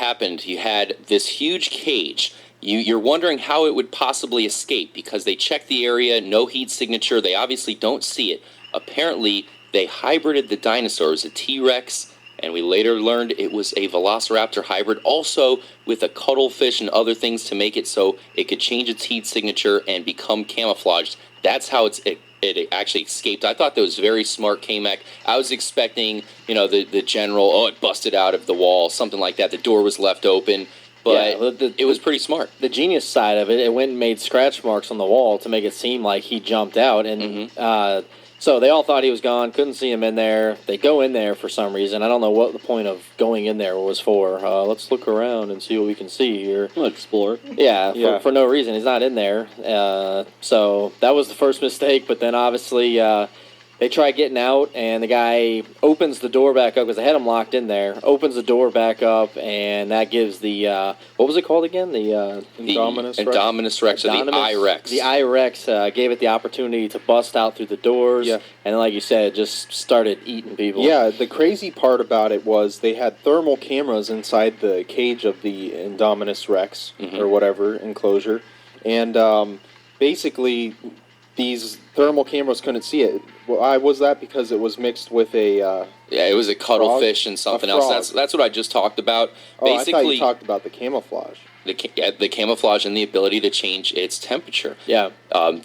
happened, you had this huge cage. You're wondering how it would possibly escape because they checked the area, no heat signature. They obviously don't see it. Apparently, they hybrided the dinosaurs, a T-Rex, and we later learned it was a Velociraptor hybrid, also with a cuttlefish and other things to make it so it could change its heat signature and become camouflaged. That's how it actually escaped. I thought that was very smart, K-Mac. I was expecting, the general, it busted out of the wall, something like that. The door was left open. But it was pretty smart. The genius side of it, it went and made scratch marks on the wall to make it seem like he jumped out. And so they all thought he was gone, couldn't see him in there. They go in there for some reason. I don't know what the point of going in there was for. Let's look around and see what we can see here. We'll explore. Yeah, for no reason. He's not in there. So that was the first mistake. But then obviously they try getting out, and the guy opens the door back up because they had him locked in there. Opens the door back up, and that gives the what was it called again? The Indominus Rex, or the I-Rex. The I-Rex gave it the opportunity to bust out through the doors, and like you said, just started eating people. Yeah, the crazy part about it was they had thermal cameras inside the cage of the Indominus Rex, or whatever, enclosure, and basically these thermal cameras couldn't see it. Why was that? Because it was mixed with a... it was a cuttlefish and something else. That's what I just talked about. Basically, I thought you talked about the camouflage. The camouflage and the ability to change its temperature. Yeah.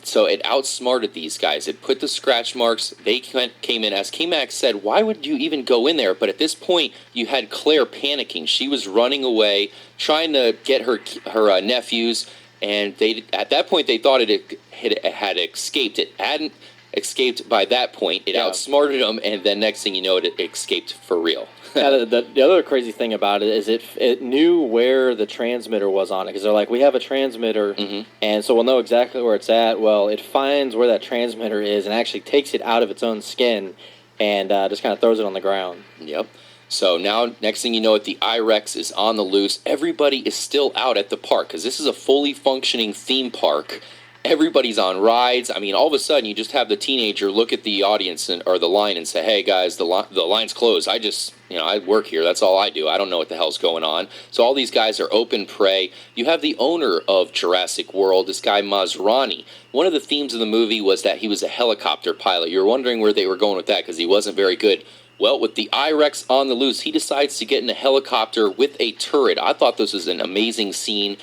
So it outsmarted these guys. It put the scratch marks. They came in. As K-Max said, why would you even go in there? But at this point, you had Claire panicking. She was running away, trying to get her nephews, and at that point they thought it had escaped. It hadn't escaped by that point. It outsmarted them, and then next thing you know, it escaped for real. The other crazy thing about it is it knew where the transmitter was on it, because they're like, we have a transmitter, and so we'll know exactly where it's at. Well, it finds where that transmitter is and actually takes it out of its own skin and just kind of throws it on the ground. Yep. So now, next thing you know, the I-Rex is on the loose. Everybody is still out at the park, because this is a fully functioning theme park. Everybody's on rides. I mean, all of a sudden, you just have the teenager look at the audience or the line and say, hey, guys, the line's closed. I work here. That's all I do. I don't know what the hell's going on. So all these guys are open prey. You have the owner of Jurassic World, this guy Masrani. One of the themes of the movie was that he was a helicopter pilot. You were wondering where they were going with that because he wasn't very good. Well, with the I-Rex on the loose, he decides to get in a helicopter with a turret. I thought this was an amazing scene.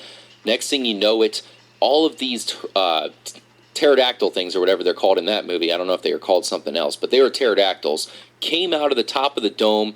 Next thing you know it, all of these pterodactyl things, or whatever they're called in that movie, I don't know if they were called something else, but they were pterodactyls, came out of the top of the dome,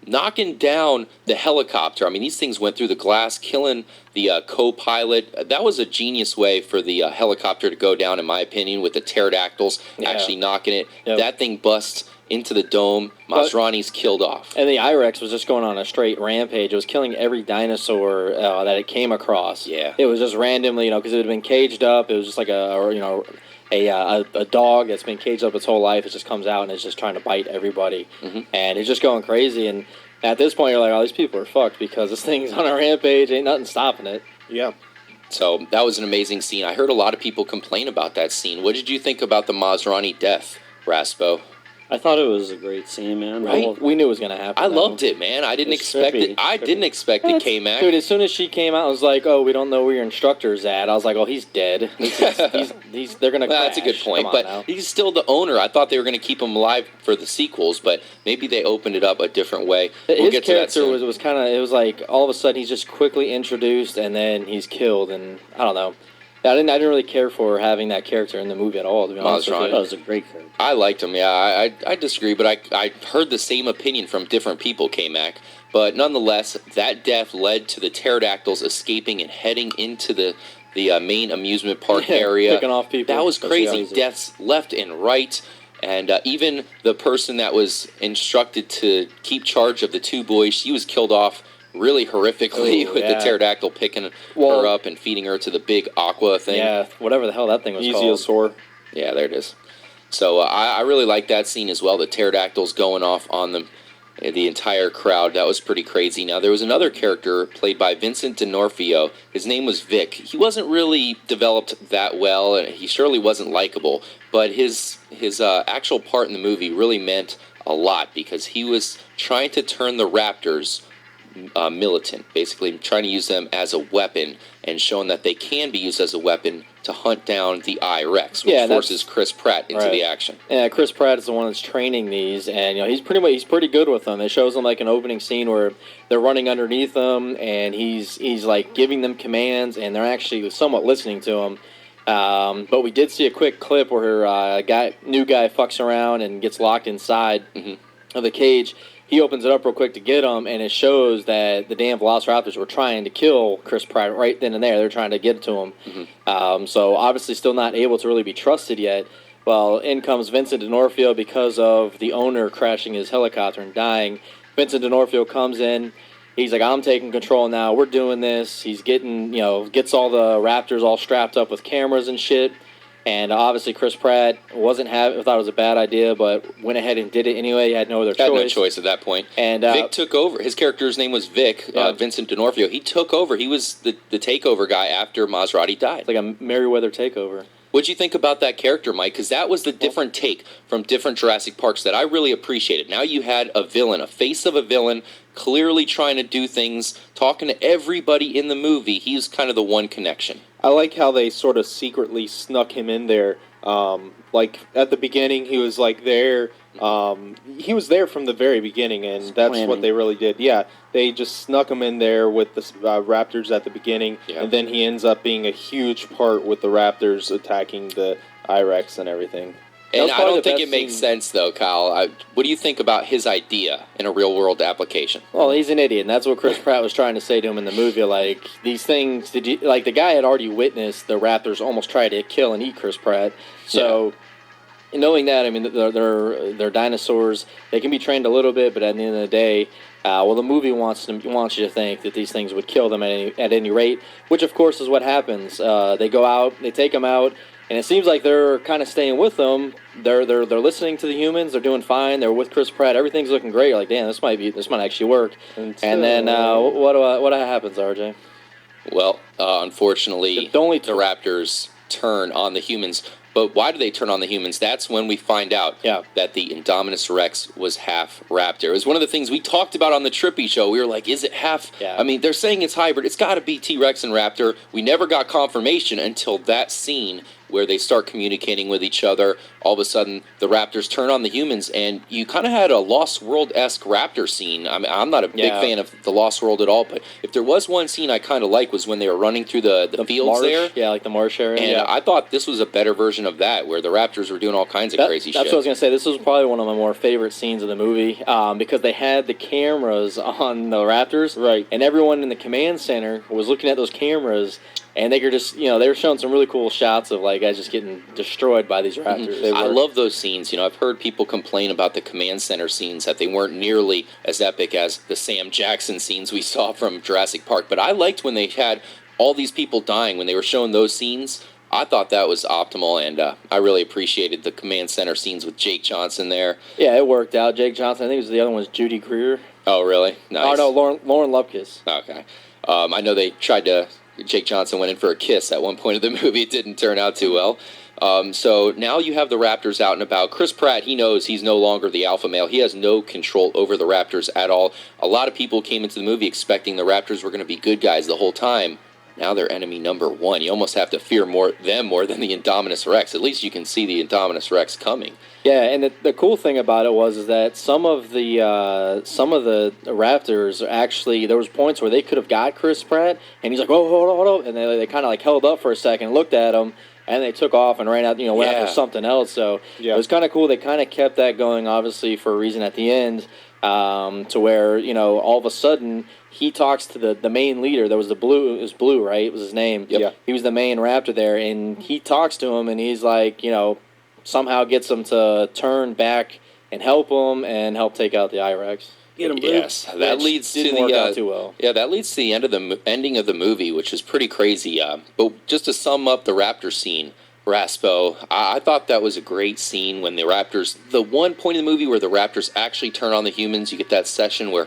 knocking down the helicopter. I mean, these things went through the glass, killing the co-pilot. That was a genius way for the helicopter to go down, in my opinion, with the pterodactyls actually knocking it. Yep. That thing busts into the dome. Masrani's killed off. And the I-Rex was just going on a straight rampage. It was killing every dinosaur that it came across. Yeah. It was just randomly, because it had been caged up. It was just like a dog that's been caged up its whole life. It just comes out and it's just trying to bite everybody. And it's just going crazy. And at this point, you're like, oh, these people are fucked because this thing's on a rampage. Ain't nothing stopping it. Yeah. So that was an amazing scene. I heard a lot of people complain about that scene. What did you think about the Masrani death, Raspo? I thought it was a great scene, man. Right? We knew it was going to happen. I loved it, man. I didn't expect it. I didn't expect it, K-Mac. Dude, as soon as she came out, I was like, oh, we don't know where your instructor's at. I was like, oh, he's dead. They're going to crash. That's a good point. But he's still the owner. I thought they were going to keep him alive for the sequels, but maybe they opened it up a different way. His character was kind of, it was like, all of a sudden he's just quickly introduced and then he's killed, and I don't know. I didn't really care for having that character in the movie at all, to be honest with you. That was a great character. I liked him, yeah. I disagree, but I heard the same opinion from different people, K-Mac. But nonetheless, that death led to the pterodactyls escaping and heading into the main amusement park area. Picking off people. That was crazy. Deaths left and right. And even the person that was instructed to keep charge of the two boys, she was killed off really horrifically with the pterodactyl picking her up and feeding her to the big aqua thing. Yeah, whatever the hell that thing was called. Esiosaur. Yeah, there it is. So I really like that scene as well, the pterodactyls going off on the entire crowd. That was pretty crazy. Now, there was another character played by Vincent D'Onofrio. His name was Vic. He wasn't really developed that well, and he surely wasn't likable, but his actual part in the movie really meant a lot because he was trying to turn the Raptors militant, basically trying to use them as a weapon and showing that they can be used as a weapon to hunt down the I-Rex, which forces Chris Pratt into the action. Yeah, Chris Pratt is the one that's training these, and he's pretty good with them. It shows them like an opening scene where they're running underneath him, and he's like giving them commands, and they're actually somewhat listening to him. But we did see a quick clip where new guy fucks around and gets locked inside of the cage. He opens it up real quick to get him, and it shows that the damn Velociraptors were trying to kill Chris Pratt right then and there. They're trying to get it to him. So obviously still not able to really be trusted yet. Well, in comes Vincent D'Onofrio because of the owner crashing his helicopter and dying. Vincent D'Onofrio comes in. He's like, I'm taking control now. We're doing this. He's getting, gets all the Raptors all strapped up with cameras and shit. And obviously Chris Pratt thought it was a bad idea, but went ahead and did it anyway. He had no other choice. Had no choice at that point. And Vic took over. His character's name was Vic, Vincent D'Onofrio. He took over. He was the takeover guy after Maserati died. It's like a Merryweather takeover. What'd you think about that character, Mike? Because that was the different take from different Jurassic Parks that I really appreciated. Now you had a villain, a face of a villain, clearly trying to do things, talking to everybody in the movie. He's kind of the one connection. I like how they sort of secretly snuck him in there. Like at the beginning, he was like there. He was there from the very beginning, and that's what they really did. Yeah, they just snuck him in there with the Raptors at the beginning, and then he ends up being a huge part with the Raptors attacking the I-Rex and everything. And I don't think it makes sense, though, Kyle. What do you think about his idea in a real-world application? Well, he's an idiot, and that's what Chris Pratt was trying to say to him in the movie. Like, these things, the guy had already witnessed the Raptors almost try to kill and eat Chris Pratt. So, knowing that, I mean, they're dinosaurs. They can be trained a little bit, but at the end of the day, the movie wants you to think that these things would kill them at any rate, which, of course, is what happens. They go out, they take them out, and it seems like they're kind of staying with them. They're listening to the humans. They're doing fine. They're with Chris Pratt. Everything's looking great. You're like, damn, this might actually work. And then what happens, RJ? Well, unfortunately, the Raptors turn on the humans. But why do they turn on the humans? That's when we find out that the Indominus Rex was half Raptor. It was one of the things we talked about on the Trippy show. We were like, is it half? Yeah. I mean, they're saying it's hybrid. It's got to be T-Rex and Raptor. We never got confirmation until that scene where they start communicating with each other. All of a sudden, the Raptors turn on the humans, and you kind of had a Lost World-esque Raptor scene. I mean, I'm not a big fan of the Lost World at all, but if there was one scene I kind of like was when they were running through the fields marsh, there. Yeah, like the marsh area. And I thought this was a better version of that, where the Raptors were doing all kinds of crazy shit. That's what I was going to say. This was probably one of my more favorite scenes of the movie because they had the cameras on the Raptors. Right. And everyone in the command center was looking at those cameras, and they were just, they were showing some really cool shots of like guys just getting destroyed by these Raptors. I love those scenes. I've heard people complain about the command center scenes, that they weren't nearly as epic as the Sam Jackson scenes we saw from Jurassic Park. But I liked when they had all these people dying, when they were showing those scenes. I thought that was optimal, and I really appreciated the command center scenes with Jake Johnson there. Yeah, it worked out. Jake Johnson, I think the other one was Judy Greer. Oh, really? Nice. Oh, no, Lauren Lupkus. Okay. I know they tried to... Jake Johnson went in for a kiss at one point of the movie. It didn't turn out too well. So now you have the Raptors out and about. Chris Pratt, he knows he's no longer the alpha male. He has no control over the Raptors at all. A lot of people came into the movie expecting the Raptors were going to be good guys the whole time. Now they're enemy number one. You almost have to fear them more than the Indominus Rex. At least you can see the Indominus Rex coming. Yeah, and the cool thing about it is that some of the Raptors actually, there was points where they could have got Chris Pratt, and he's like, oh, hold on, and they kind of like held up for a second, looked at him, and they took off and ran out, went after something else. So it was kind of cool. They kind of kept that going, obviously, for a reason at the end, to where, all of a sudden he talks to the main leader. There was it was Blue, right? It was his name. Yep. Yeah. He was the main Raptor there, and he talks to him, and he's like, somehow gets him to turn back and help him and help take out the I-Rex. Yes, that leads to work out too well. Yeah, that leads to the ending of the movie, which is pretty crazy. But just to sum up the Raptor scene, Raspo, I thought that was a great scene when the Raptors, the one point in the movie where the Raptors actually turn on the humans, you get that session where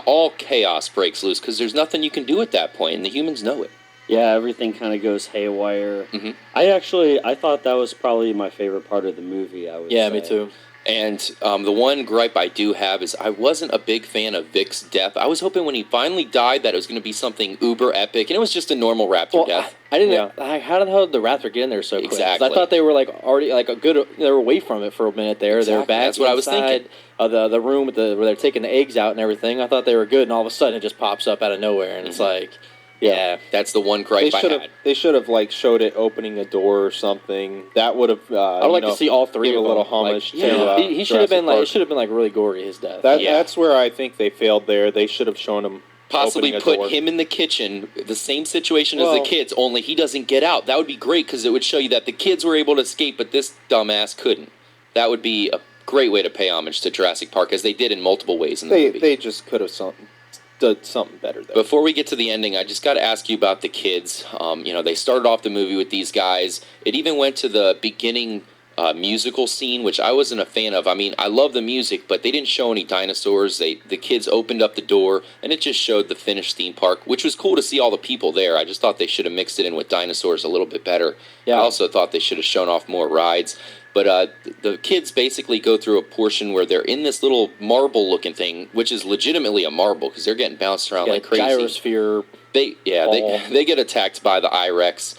all chaos breaks loose because there's nothing you can do at that point, and the humans know it. Yeah, everything kind of goes haywire. Mm-hmm. I thought that was probably my favorite part of the movie, I would say. Me too. And the one gripe I do have is I wasn't a big fan of Vic's death. I was hoping when he finally died that it was going to be something uber epic, and it was just a normal Raptor death. I didn't. How the hell did the Raptor get in there so quick? 'Cause Exactly. I thought they were like already like a good. They were away from it for a minute there. They were Exactly. back. That's what I was thinking. Of the room where they're taking the eggs out and everything. I thought they were good, and all of a sudden it just pops up out of nowhere, and it's like, yeah. That's the one gripe I had. They should have like showed it opening a door or something. That would have. I would like to see all three give of a little them. homage Like, to. he should have Jurassic been like. Park. It should have been like really gory. His death. That's where I think they failed there. They should have shown him Possibly opening a put door. him in the kitchen, the same situation as the kids, only he doesn't get out. That would be great because it would show you that the kids were able to escape, but this dumbass couldn't. That would be a great way to pay homage to Jurassic Park, as they did in multiple ways in the movie. They just could have done something better there. Before we get to the ending, I just got to ask you about the kids. They started off the movie with these guys. It even went to the beginning musical scene, which I wasn't a fan of. I mean, I love the music, but they didn't show any dinosaurs. The kids opened up the door, and it just showed the finished theme park, which was cool to see all the people there. I just thought they should have mixed it in with dinosaurs a little bit better. Yeah. I also thought they should have shown off more rides. But the kids basically go through a portion where they're in this little marble-looking thing, which is legitimately a marble because they're getting bounced around like crazy. Gyrosphere. They get attacked by the I-Rex.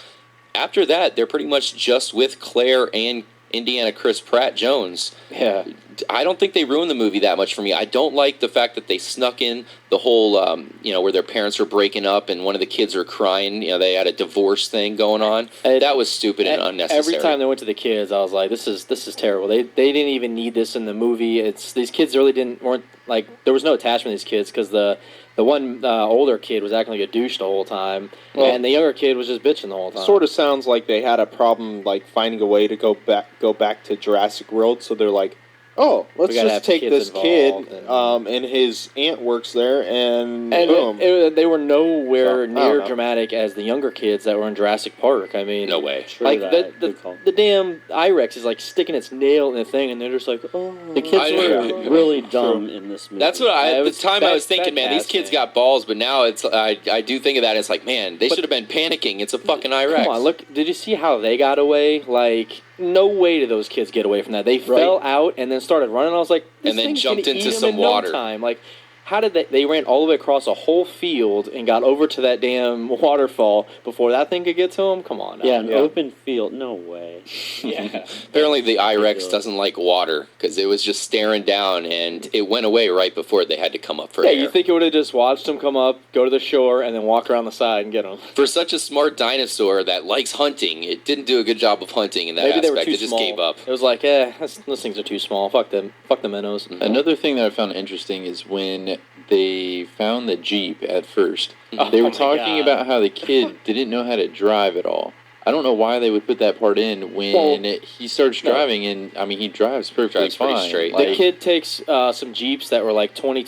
After that, they're pretty much just with Claire and Indiana Chris Pratt Jones. Yeah. I don't think they ruined the movie that much for me. I don't like the fact that they snuck in the whole, where their parents were breaking up and one of the kids were crying. They had a divorce thing going on. That was stupid and unnecessary. Every time they went to the kids, I was like, this is terrible. They didn't even need this in the movie. These kids really weren't like, there was no attachment to these kids because the one older kid was acting like a douche the whole time, and the younger kid was just bitching the whole time. Sort of sounds like they had a problem like finding a way to go back to Jurassic World, so they're like, oh, let's just take this kid, and his aunt works there, and boom. They were nowhere near know. dramatic as the younger kids that were in Jurassic Park. I mean, No way. Like the damn I-Rex is like sticking its nail in the thing, and they're just like, oh. The kids were really dumb in this movie. That's what It at the was time I was thinking, bad man, these kids casting. got balls, but now I do think of that. It's like, man, they should have been panicking. It's a fucking I-Rex. Come on, look! Did you see how they got away? Like, no way did those kids get away from that. They fell out and then started running. I was like, this And then thing's jumped gonna into eat 'em some in no water. time. Like, how did they ran all the way across a whole field and got over to that damn waterfall before that thing could get to them? Come on, now. Yeah, an open field. No way. Yeah. Apparently the I-Rex doesn't like water because it was just staring down and it went away right before they had to come up for Yeah, air. you think it would have just watched them come up, go to the shore, and then walk around the side and get them? For such a smart dinosaur that likes hunting, it didn't do a good job of hunting in that Maybe they were aspect. too It just small. gave up. It was like, those things are too small. Fuck them. Fuck the minnows. Another thing that I found interesting is when they found the Jeep at first. Oh They were my talking God. about how the kid didn't know how to drive at all. I don't know why they would put that part in when he starts driving, and I mean he drives perfectly Drives pretty fine. straight. The kid takes some Jeeps that were like 20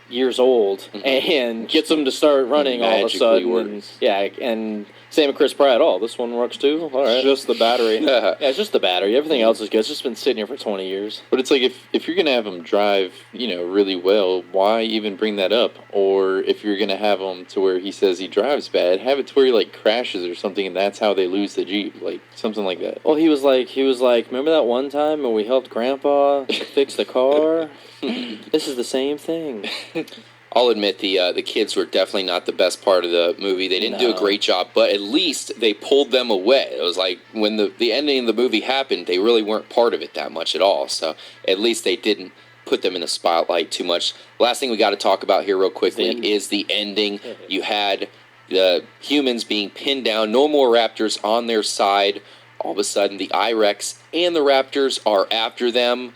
years old and gets them to start running all of a Magically sudden. works. And same with Chris Pratt. Oh, this one works too? All right. It's just the battery. Yeah, it's just the battery. Everything else is good. It's just been sitting here for 20 years. But it's like if you're gonna have him drive, really well, why even bring that up? Or if you're gonna have him to where he says he drives bad, have it to where he like crashes or something, and that's how they lose the Jeep, like something like that. Well, he was like, remember that one time when we helped Grandpa fix the car? This is the same thing. I'll admit the kids were definitely not the best part of the movie. They didn't do a No. great job, but at least they pulled them away. It was like when the ending of the movie happened, they really weren't part of it that much at all. So at least they didn't put them in the spotlight too much. Last thing we got to talk about here real quickly is the ending. You had the humans being pinned down, no more raptors on their side. All of a sudden, the I-Rex and the raptors are after them.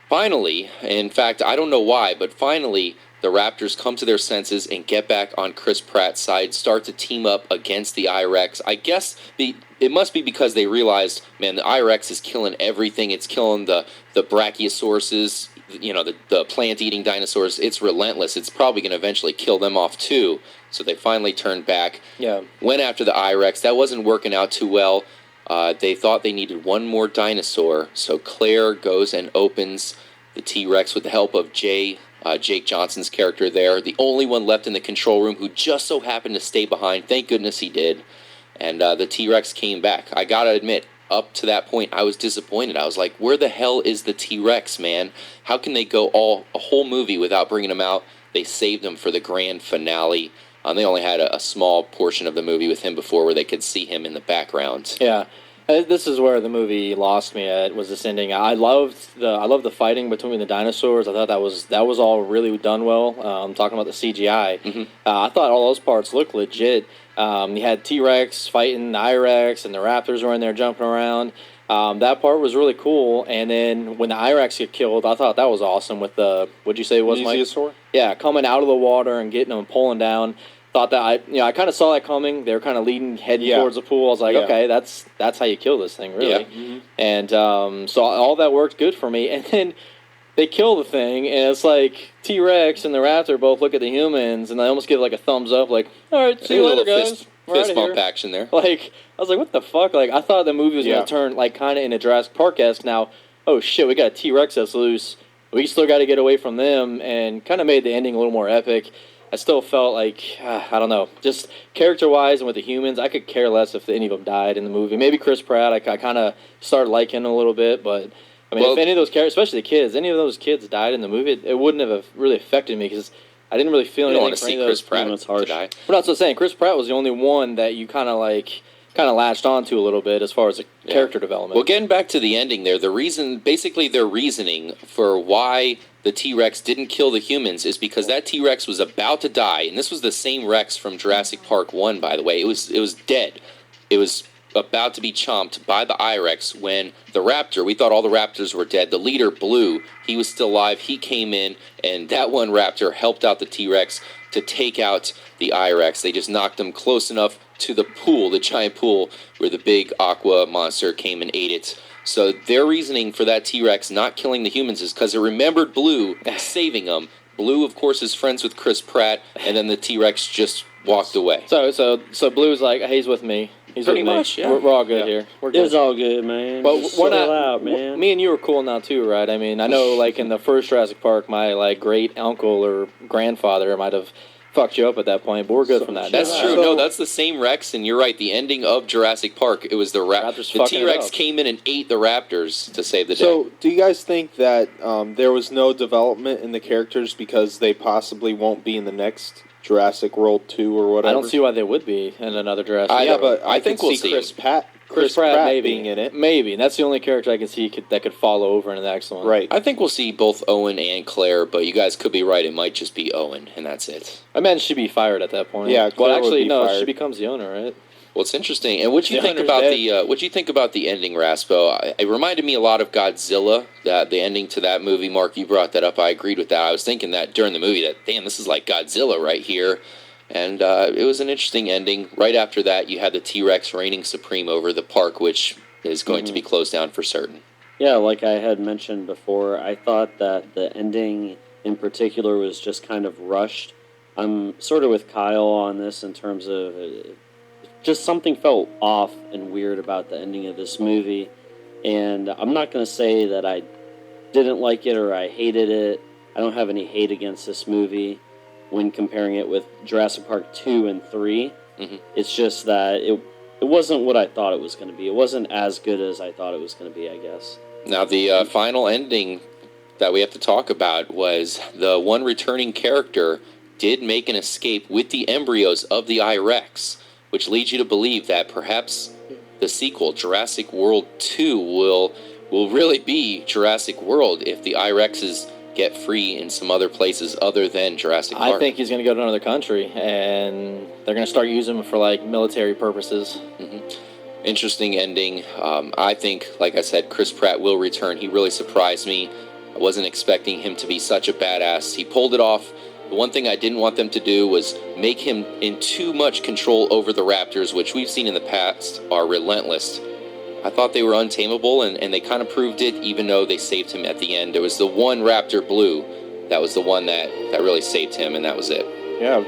Finally, in fact, I don't know why, but finally, the Raptors come to their senses and get back on Chris Pratt's side, start to team up against the I-Rex. I guess it must be because they realized, man, the I-Rex is killing everything. It's killing the brachiosauruses, the plant-eating dinosaurs. It's relentless. It's probably going to eventually kill them off too. So they finally turned back. Yeah. Went after the I-Rex. That wasn't working out too well. They thought they needed one more dinosaur, so Claire goes and opens the T-Rex with the help of Jake Johnson's character there, the only one left in the control room who just so happened to stay behind. Thank goodness he did. And the T-Rex came back. I gotta admit, up to that point, I was disappointed. I was like, where the hell is the T-Rex, man? How can they go a whole movie without bringing him out? They saved him for the grand finale. They only had a small portion of the movie with him before where they could see him in the background. Yeah. This is where the movie lost me at, was this ending. I loved the fighting between the dinosaurs. I thought that was all really done well. I'm talking about the CGI. Mm-hmm. I thought all those parts looked legit. You had T-Rex fighting the I-Rex, and the Raptors were in there jumping around. That part was really cool. And then when the I-Rex get killed, I thought that was awesome with the, what'd you say it was, Mike? Plesiosaur? Yeah, coming out of the water and getting them pulling down. Thought that I kind of saw that coming. They were kind of heading towards the pool. I was like, okay, that's how you kill this thing, really. Yeah. Mm-hmm. And so all that worked good for me. And then they kill the thing, and it's like T-Rex and the Raptor both look at the humans, and they almost give like a thumbs up, like, all right, see you later, guys. Fist bump action there. Like, I was like, what the fuck? Like, I thought the movie was going to turn like kind of into Jurassic Park-esque. Now, oh shit, we got a T-Rex that's loose. We still got to get away from them, and kind of made the ending a little more epic. I still felt like, I don't know, just character-wise and with the humans, I could care less if any of them died in the movie. Maybe Chris Pratt, I kind of started liking him a little bit, but, I mean, if any of those characters, especially the kids, any of those kids died in the movie, it wouldn't have really affected me, because I didn't really feel anything for any of those. Chris Pratt to die. But that's what I'm saying, Chris Pratt was the only one that you kind of latched onto a little bit as far as the character development. Well, getting back to the ending there, basically their reasoning for why the T-Rex didn't kill the humans is because that T-Rex was about to die, and this was the same Rex from Jurassic Park 1, by the way. It was dead. It was about to be chomped by the I-Rex when the Raptor, we thought all the Raptors were dead. The leader, Blue, he was still alive. He came in, and that one Raptor helped out the T-Rex to take out the I-Rex. They just knocked him close enough to the pool, the giant pool, where the big aqua monster came and ate it. So their reasoning for that T-Rex not killing the humans is because it remembered Blue saving them. Blue, of course, is friends with Chris Pratt, and then the T-Rex just walked away. So Blue's like, hey, he's with me. He's Pretty with me. much, yeah. We're all good here. We're good. It's all good, man. But Just we're chill not out, man. Me and you are cool now too, right? I mean, I know like in the first Jurassic Park, my great uncle or grandfather might have fucked you up at that point, but we're good from that. That's true. No, that's the same Rex, and you're right. The ending of Jurassic Park, it was the Raptors the T-Rex came in and ate the Raptors to save the day. So, do you guys think that there was no development in the characters because they possibly won't be in the next Jurassic World 2 or whatever? I don't see why they would be in another Jurassic. But I think could we'll see see Chris Pratt maybe being in it. Maybe that's the only character I can see that could follow over into the next one. Right. I think we'll see both Owen and Claire, but you guys could be right. It might just be Owen, and that's it. I imagine she'd be fired at that point. Yeah, Claire well, actually, would be no, fired. she becomes the owner, right? Well, it's interesting. And what do you The think owner's about dead. what do you think about the ending, Raspo? It reminded me a lot of Godzilla. That the ending to that movie, Mark, you brought that up. I agreed with that. I was thinking that during the movie, that damn, this is like Godzilla right here. And it was an interesting ending. Right after that, you had the T-Rex reigning supreme over the park, which is going to be closed down for certain. Yeah, like I had mentioned before, I thought that the ending in particular was just kind of rushed. I'm sort of with Kyle on this in terms of just something felt off and weird about the ending of this movie. And I'm not going to say that I didn't like it or I hated it. I don't have any hate against this movie when comparing it with Jurassic Park 2 and 3. Mm-hmm. It's just that it wasn't what I thought it was going to be. It wasn't as good as I thought it was going to be, I guess. Now, the final ending that we have to talk about was the one returning character did make an escape with the embryos of the I-Rex, which leads you to believe that perhaps the sequel, Jurassic World 2, will really be Jurassic World if the I-Rexes get free in some other places other than Jurassic Park. I think he's going to go to another country, and they're going to start using him for like military purposes. Mm-hmm. Interesting ending. I think, like I said, Chris Pratt will return. He really surprised me. I wasn't expecting him to be such a badass. He pulled it off. The one thing I didn't want them to do was make him in too much control over the Raptors, which we've seen in the past are relentless. I thought they were untamable, and they kind of proved it, even though they saved him at the end. There was the one Raptor Blue that was the one that really saved him, and that was it. Yeah.